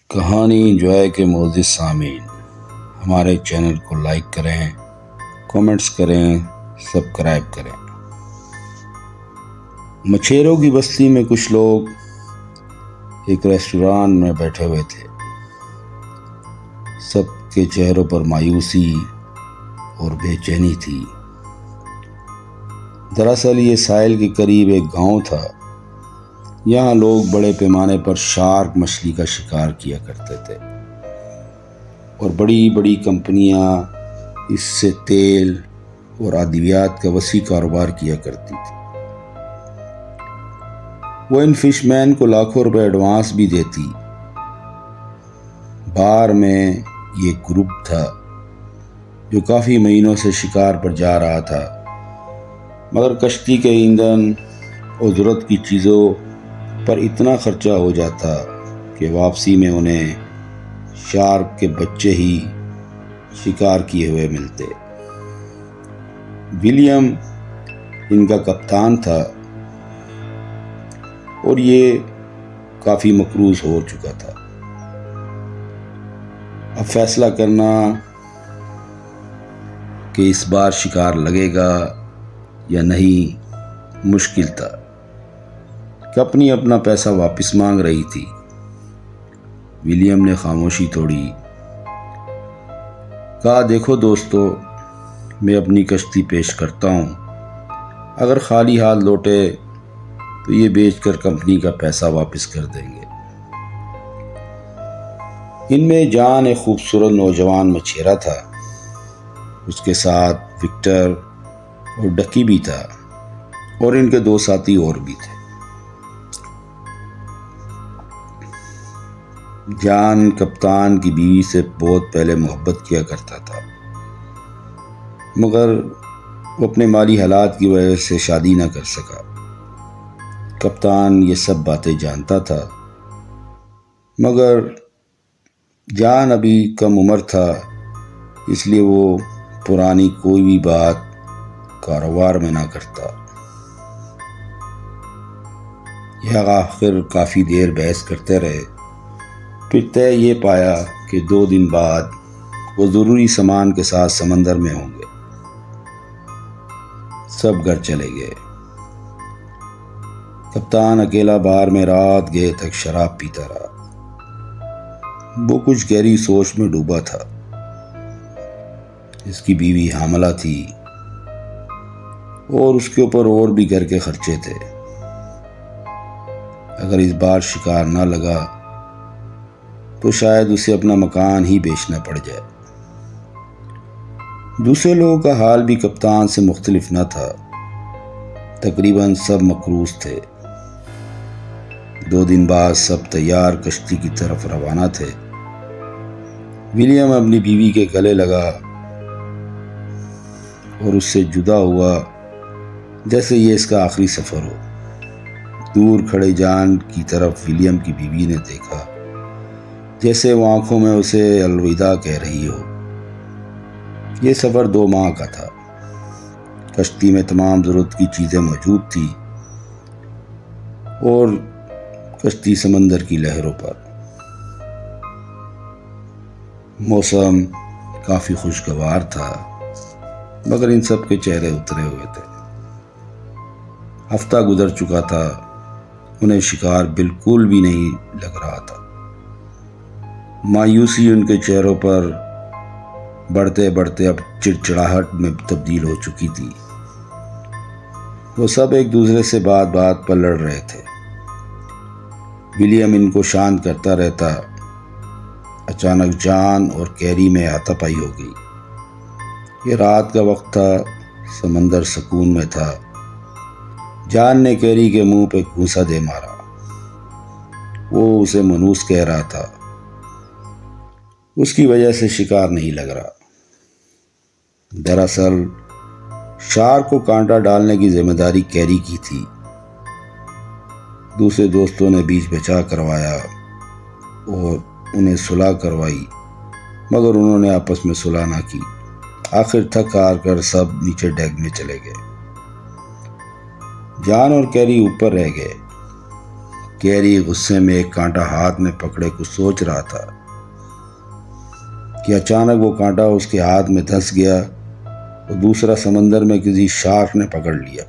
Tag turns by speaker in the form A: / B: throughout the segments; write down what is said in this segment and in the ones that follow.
A: کہانی انجوائے کے معزز سامعین، ہمارے چینل کو لائک کریں، کامنٹس کریں، سبسکرائب کریں۔ مچھیروں کی بستی میں کچھ لوگ ایک ریسٹوران میں بیٹھے ہوئے تھے۔ سب کے چہروں پر مایوسی اور بے چینی تھی۔ دراصل یہ ساحل کے قریب ایک گاؤں تھا۔ یہاں لوگ بڑے پیمانے پر شارک مچھلی کا شکار کیا کرتے تھے اور بڑی بڑی کمپنیاں اس سے تیل اور ادویات کا وسیع کاروبار کیا کرتی تھی۔ وہ ان فش مین کو لاکھوں روپے ایڈوانس بھی دیتی۔ بار میں یہ گروپ تھا جو کافی مہینوں سے شکار پر جا رہا تھا، مگر کشتی کے ایندھن اور ضرورت کی چیزوں پر اتنا خرچہ ہو جاتا کہ واپسی میں انہیں شارک کے بچے ہی شکار کیے ہوئے ملتے۔ ولیم ان کا کپتان تھا اور یہ کافی مقروض ہو چکا تھا۔ اب فیصلہ کرنا کہ اس بار شکار لگے گا یا نہیں مشکل تھا۔ کمپنی اپنا پیسہ واپس مانگ رہی تھی۔ ولیم نے خاموشی توڑی، کہا دیکھو دوستو، میں اپنی کشتی پیش کرتا ہوں۔ اگر خالی ہاتھ لوٹے تو یہ بیچ کر کمپنی کا پیسہ واپس کر دیں گے۔ ان میں جان ایک خوبصورت نوجوان مچھیرا تھا۔ اس کے ساتھ وکٹر اور ڈکی بھی تھا اور ان کے دو ساتھی اور بھی تھے۔ جان کپتان کی بیوی سے بہت پہلے محبت کیا کرتا تھا، مگر وہ اپنے مالی حالات کی وجہ سے شادی نہ کر سکا۔ کپتان یہ سب باتیں جانتا تھا، مگر جان ابھی کم عمر تھا، اس لیے وہ پرانی کوئی بھی بات کاروبار میں نہ کرتا۔ یہ آخر کافی دیر بحث کرتے رہے، پھر طے یہ پایا کہ 2 دن بعد وہ ضروری سامان کے ساتھ سمندر میں ہوں گے۔ سب گھر چلے گئے۔ کپتان اکیلا بار میں رات گئے تک شراب پیتا رہا۔ وہ کچھ گہری سوچ میں ڈوبا تھا۔ اس کی بیوی حاملہ تھی اور اس کے اوپر اور بھی گھر کے خرچے تھے۔ اگر اس بار شکار نہ لگا تو شاید اسے اپنا مکان ہی بیچنا پڑ جائے۔ دوسرے لوگوں کا حال بھی کپتان سے مختلف نہ تھا۔ تقریباً سب مقروض تھے۔ 2 دن بعد سب تیار کشتی کی طرف روانہ تھے۔ ولیم اپنی بیوی کے گلے لگا اور اس سے جدا ہوا جیسے یہ اس کا آخری سفر ہو۔ دور کھڑے جان کی طرف ولیم کی بیوی نے دیکھا، جیسے وہ آنکھوں میں اسے الوداع کہہ رہی ہو۔ یہ سفر 2 ماہ کا تھا۔ کشتی میں تمام ضرورت کی چیزیں موجود تھی اور کشتی سمندر کی لہروں پر۔ موسم کافی خوشگوار تھا، مگر ان سب کے چہرے اترے ہوئے تھے۔ ہفتہ گزر چکا تھا، انہیں شکار بالکل بھی نہیں لگ رہا تھا۔ مایوسی ان کے چہروں پر بڑھتے بڑھتے اب چڑچڑاہٹ میں تبدیل ہو چکی تھی۔ وہ سب ایک دوسرے سے بات بات پر لڑ رہے تھے۔ ولیم ان کو شانت کرتا رہتا۔ اچانک جان اور کیری میں ہاتھا پائی ہو گئی۔ یہ رات کا وقت تھا، سمندر سکون میں تھا۔ جان نے کیری کے منہ پہ گھونسا دے مارا۔ وہ اسے منحوس کہہ رہا تھا، اس کی وجہ سے شکار نہیں لگ رہا۔ دراصل شارک کو کانٹا ڈالنے کی ذمہ داری کیری کی تھی۔ دوسرے دوستوں نے بیچ بچا کروایا اور انہیں صلح کروائی، مگر انہوں نے آپس میں صلح نہ کی۔ آخر تھک ہار کر سب نیچے ڈیک میں چلے گئے۔ جان اور کیری اوپر رہ گئے۔ کیری غصے میں ایک کانٹا ہاتھ میں پکڑے کچھ سوچ رہا تھا کہ اچانک وہ کانٹا اس کے ہاتھ میں دھنس گیا اور دوسرا سمندر میں کسی شارک نے پکڑ لیا۔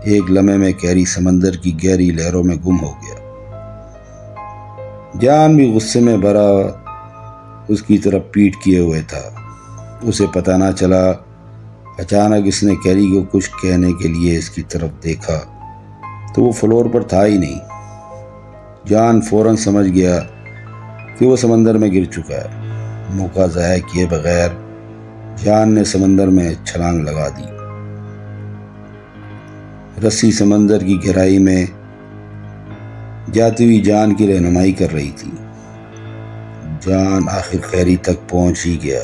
A: ایک لمحے میں کیری سمندر کی گہری لہروں میں گم ہو گیا۔ جان بھی غصے میں بھرا اس کی طرف پیٹھ کیے ہوئے تھا۔ اسے پتہ نہ چلا، اچانک اس نے کیری کو کچھ کہنے کے لیے اس کی طرف دیکھا تو وہ فلور پر تھا ہی نہیں۔ جان فوراً سمجھ گیا کہ وہ سمندر میں گر چکا ہے۔ موقع ضائع کیے بغیر جان نے سمندر میں چھلانگ لگا دی۔ رسی سمندر کی گہرائی میں جاتی ہوئی جان کی رہنمائی کر رہی تھی۔ جان آخر کیری تک پہنچ ہی گیا۔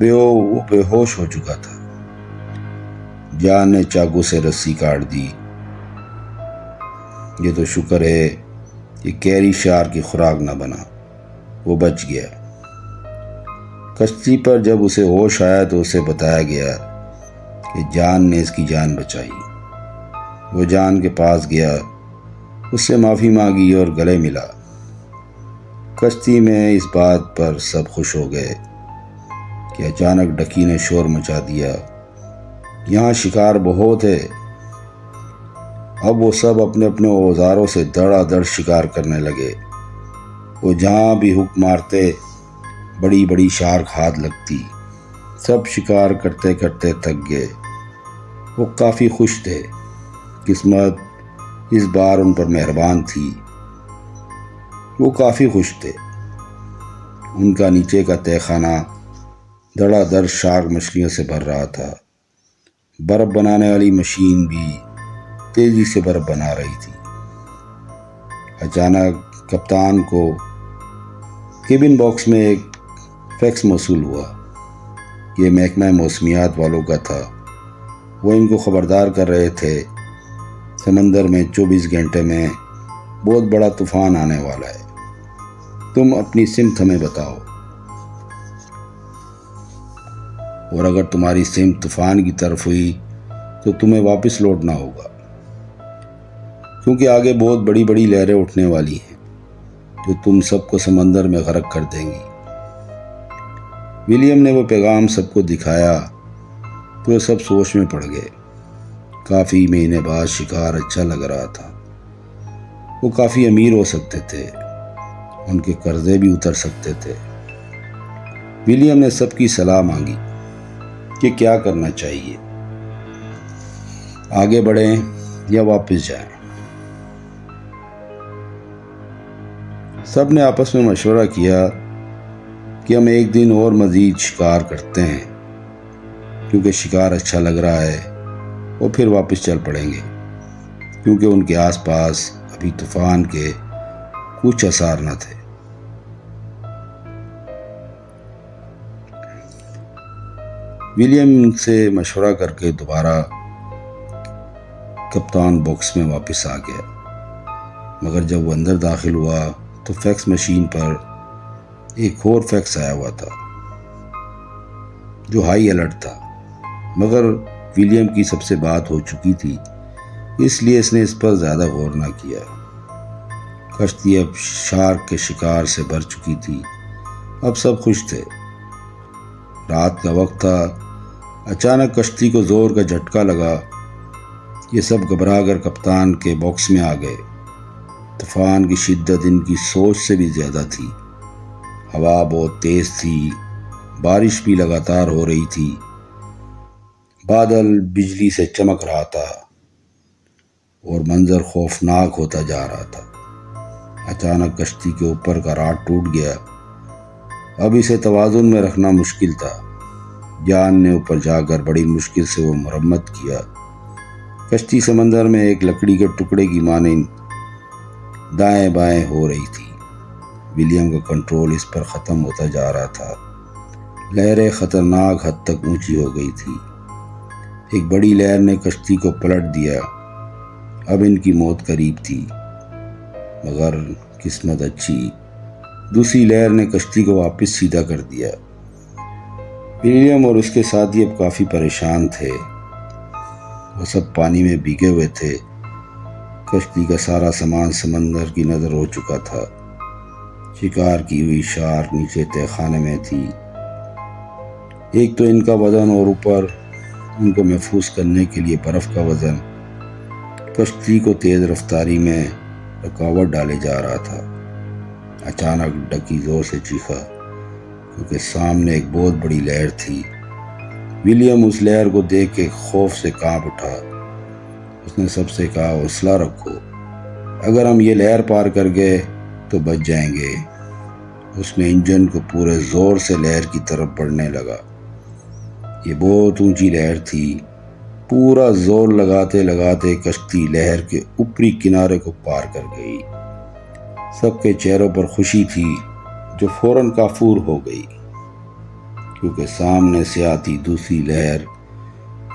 A: وہ بے ہوش ہو چکا تھا۔ جان نے چاقو سے رسی کاٹ دی۔ یہ تو شکر ہے کہ کیری شارک کی خوراک نہ بنا، وہ بچ گیا۔ کشتی پر جب اسے ہوش آیا تو اسے بتایا گیا کہ جان نے اس کی جان بچائی۔ وہ جان کے پاس گیا، اس سے معافی مانگی اور گلے ملا۔ کشتی میں اس بات پر سب خوش ہو گئے کہ اچانک ڈکی نے شور مچا دیا، یہاں شکار بہت ہے۔ اب وہ سب اپنے اپنے اوزاروں سے دڑا دڑ شکار کرنے لگے۔ وہ جہاں بھی ہک مارتے بڑی بڑی شارک ہاتھ لگتی۔ سب شکار کرتے کرتے تھک گئے۔ وہ کافی خوش تھے، قسمت اس بار ان پر مہربان تھی۔ وہ کافی خوش تھے۔ ان کا نیچے کا تہہ خانہ دڑا دڑ شارک مچھلیوں سے بھر رہا تھا۔ برف بنانے والی مشین بھی تیزی سے برف بنا رہی تھی۔ اچانک کپتان کو کیبن باکس میں ایک فیکس موصول ہوا۔ یہ محکمہ موسمیات والوں کا تھا۔ وہ ان کو خبردار کر رہے تھے سمندر میں 24 گھنٹے میں بہت بڑا طوفان آنے والا ہے، تم اپنی سمت ہمیں بتاؤ، اور اگر تمہاری سمت طوفان کی طرف ہوئی تو تمہیں واپس لوٹنا ہوگا، کیونکہ آگے بہت بڑی بڑی لہریں اٹھنے والی ہیں جو تم سب کو سمندر میں غرق کر دیں گی۔ ولیم نے وہ پیغام سب کو دکھایا تو وہ سب سوچ میں پڑ گئے۔ کافی مہینے بعد شکار اچھا لگ رہا تھا۔ وہ کافی امیر ہو سکتے تھے، ان کے قرضے بھی اتر سکتے تھے۔ ولیم نے سب کی صلاح مانگی کہ کیا کرنا چاہیے، آگے بڑھیں یا واپس جائیں۔ سب نے آپس میں مشورہ کیا کہ ہم ایک دن اور مزید شکار کرتے ہیں، کیونکہ شکار اچھا لگ رہا ہے، اور پھر واپس چل پڑیں گے، کیونکہ ان کے آس پاس ابھی طوفان کے کچھ آثار نہ تھے۔ ولیم سے مشورہ کر کے دوبارہ کپتان باکس میں واپس آ گیا، مگر جب وہ اندر داخل ہوا تو فیکس مشین پر ایک اور فیکس آیا ہوا تھا جو ہائی الرٹ تھا، مگر ولیم کی سب سے بات ہو چکی تھی، اس لیے اس نے اس پر زیادہ غور نہ کیا۔ کشتی اب شارک کے شکار سے بھر چکی تھی۔ اب سب خوش تھے۔ رات کا وقت تھا۔ اچانک کشتی کو زور کا جھٹکا لگا۔ یہ سب گھبرا کر کپتان کے باکس میں آ گئے۔ طوفان کی شدت ان کی سوچ سے بھی زیادہ تھی۔ ہوا بہت تیز تھی، بارش بھی لگاتار ہو رہی تھی، بادل بجلی سے چمک رہا تھا اور منظر خوفناک ہوتا جا رہا تھا۔ اچانک کشتی کے اوپر کا راڈ ٹوٹ گیا۔ اب اسے توازن میں رکھنا مشکل تھا۔ جان نے اوپر جا کر بڑی مشکل سے وہ مرمت کیا۔ کشتی سمندر میں ایک لکڑی کے ٹکڑے کی مانند دائیں بائیں ہو رہی تھی۔ ولیم کا کنٹرول اس پر ختم ہوتا جا رہا تھا۔ لہریں خطرناک حد تک اونچی ہو گئی تھی۔ ایک بڑی لہر نے کشتی کو پلٹ دیا۔ اب ان کی موت قریب تھی، مگر قسمت اچھی، دوسری لہر نے کشتی کو واپس سیدھا کر دیا۔ ولیم اور اس کے ساتھی اب کافی پریشان تھے۔ وہ سب پانی میں بھیگے ہوئے تھے۔ کشتی کا سارا سامان سمندر کی نظر ہو چکا تھا۔ شکار کی ہوئی شارک نیچے تہہ خانے میں تھی۔ ایک تو ان کا وزن اور اوپر ان کو محفوظ کرنے کے لیے برف کا وزن کشتی کو تیز رفتاری میں رکاوٹ ڈالے جا رہا تھا۔ اچانک ڈکی زور سے چیخا کیونکہ سامنے ایک بہت بڑی لہر تھی۔ ولیم اس لہر کو دیکھ کے خوف سے کانپ اٹھا۔ اس نے سب سے کہا، حوصلہ رکھو، اگر ہم یہ لہر پار کر گئے تو بچ جائیں گے۔ اس نے انجن کو پورے زور سے لہر کی طرف بڑھنے لگا۔ یہ بہت اونچی لہر تھی۔ پورا زور لگاتے لگاتے کشتی لہر کے اوپری کنارے کو پار کر گئی۔ سب کے چہروں پر خوشی تھی جو فوراً کافور ہو گئی، کیونکہ سامنے سے آتی دوسری لہر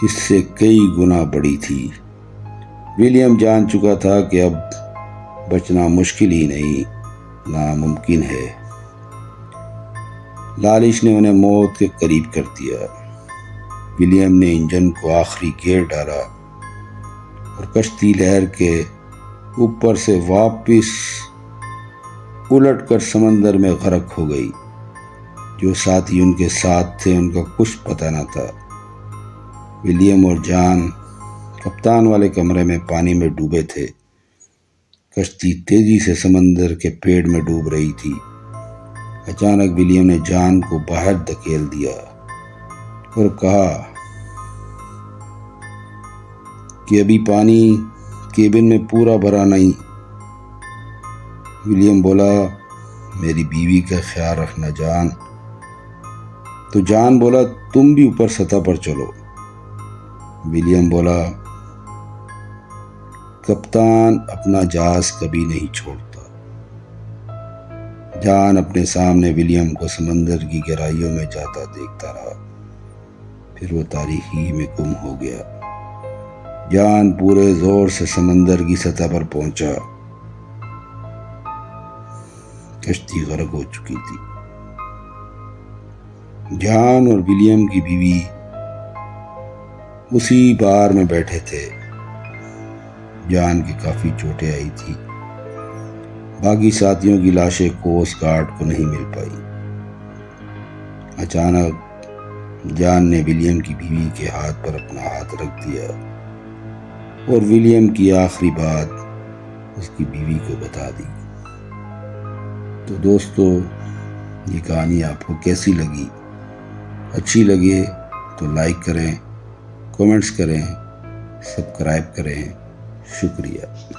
A: اس سے کئی گنا بڑی تھی۔ ولیم جان چکا تھا کہ اب بچنا مشکل ہی نہیں، ناممکن ہے۔ لالچ نے انہیں موت کے قریب کر دیا۔ ولیم نے انجن کو آخری گیئر ڈالا اور کشتی لہر کے اوپر سے واپس الٹ کر سمندر میں غرق ہو گئی۔ جو ساتھی ان کے ساتھ تھے ان کا کچھ پتہ نہ تھا۔ ولیم اور جان کپتان والے کمرے میں پانی میں ڈوبے تھے۔ کشتی تیزی سے سمندر کے پیڑ میں ڈوب رہی تھی۔ اچانک ولیم نے جان کو باہر دھکیل دیا اور کہا کہ ابھی پانی کیبن میں پورا بھرا نہیں۔ ولیم بولا، میری بیوی کا خیال رکھنا جان۔ تو جان بولا، تم بھی اوپر سطح پر چلو۔ ولیم بولا، کپتان اپنا جہاز کبھی نہیں چھوڑتا۔ جان اپنے سامنے ولیم کو سمندر کی گہرائیوں میں جاتا دیکھتا رہا، پھر وہ تاریکی میں گم ہو گیا۔ جان پورے زور سے سمندر کی سطح پر پہنچا۔ کشتی غرق ہو چکی تھی۔ جان اور ولیم کی بیوی اسی بار میں بیٹھے تھے۔ جان کی کافی چوٹیں آئی تھی۔ باقی ساتھیوں کی لاشیں کوسٹ گارڈ کو نہیں مل پائی۔ اچانک جان نے ولیم کی بیوی کے ہاتھ پر اپنا ہاتھ رکھ دیا اور ولیم کی آخری بات اس کی بیوی کو بتا دی۔ تو دوستو، یہ کہانی آپ کو کیسی لگی؟ اچھی لگے تو لائک کریں، کومنٹس کریں، سبسکرائب کریں۔ شکریہ۔